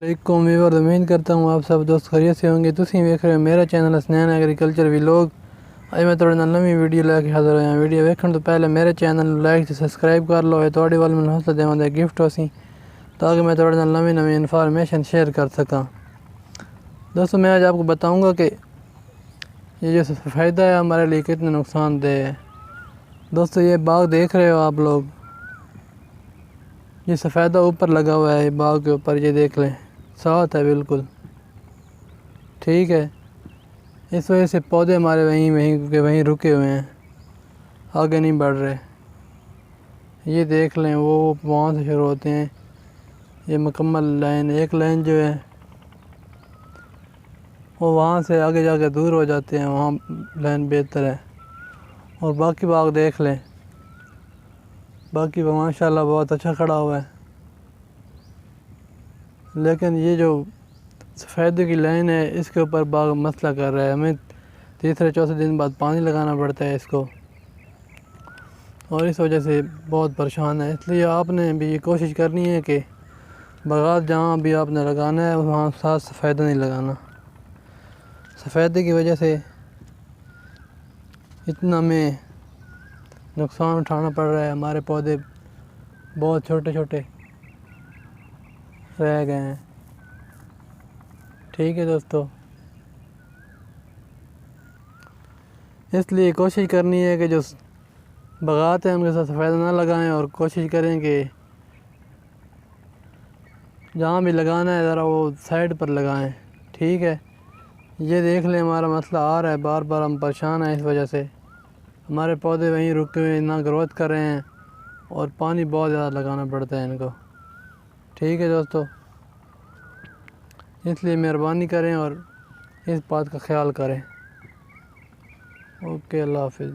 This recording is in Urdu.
علیکم ویور امید کرتا ہوں آپ سب دوست خیریت سے ہوں گے۔ تسی ویکھ رہے ہو میرا چینل حسنین ایگریکلچر ویلوگ۔ اج میں تھوڑے نال نویں ویڈیو لے کے حاضر ہویا۔ ویڈیو ویکھن تو پہلے میرے چینل نوں لائک تے سبسکرائب کر لو۔ اے تہاڈے وال مینوں حوصلہ دیوان دا گفٹ ہوسی تاکہ میں تھوڑے نال نویں انفارمیشن شیئر کر سکاں۔ دوستو میں آج آپ کو بتاؤں گا کہ یہ جو فائدہ ہے ہمارے لیے کتنے نقصان دہ ہے۔ دوستو یہ باغ دیکھ رہے ہو آپ لوگ، یہ سفیدہ اوپر لگا ہوا ہے باغ کے اوپر، یہ دیکھ لیں ساتھ ہے بالکل ٹھیک ہے۔ اس وجہ سے پودے ہمارے وہیں رکے ہوئے ہیں، آگے نہیں بڑھ رہے۔ یہ دیکھ لیں وہ وہاں سے شروع ہوتے ہیں، یہ مکمل لائن، ایک لائن جو ہے وہ وہاں سے آگے جا کے دور ہو جاتے ہیں، وہاں لائن بہتر ہے۔ اور باقی باغ دیکھ لیں، باقی باغ ماشاءاللہ بہت اچھا کھڑا ہوا ہے، لیکن یہ جو سفیدے کی لائن ہے اس کے اوپر باغ مسئلہ کر رہا ہے۔ ہمیں تیسرے چوتھے دن بعد پانی لگانا پڑتا ہے اس کو، اور اس وجہ سے بہت پریشان ہے۔ اس لیے آپ نے بھی یہ کوشش کرنی ہے کہ باغات جہاں بھی آپ نے لگانا ہے وہاں ساتھ سفیدہ نہیں لگانا۔ سفیدے کی وجہ سے اتنا ہمیں نقصان اٹھانا پڑ رہا ہے، ہمارے پودے بہت چھوٹے چھوٹے رہ گئے ہیں ٹھیک ہے دوستو۔ اس لیے کوشش کرنی ہے کہ جو باغات ہیں ان کے ساتھ سفیدہ نہ لگائیں، اور کوشش کریں کہ جہاں بھی لگانا ہے ذرا وہ سائڈ پر لگائیں ٹھیک ہے۔ یہ دیکھ لیں ہمارا مسئلہ آ رہا ہے، بار بار ہم پریشان ہیں اس وجہ سے، ہمارے پودے وہیں رکے ہوئے نہ گروتھ کر رہے ہیں، اور پانی بہت زیادہ لگانا پڑتا ہے ان کو ٹھیک ہے دوستو۔ اس لیے مہربانی کریں اور اس بات کا خیال کریں۔ اوکے، اللہ حافظ۔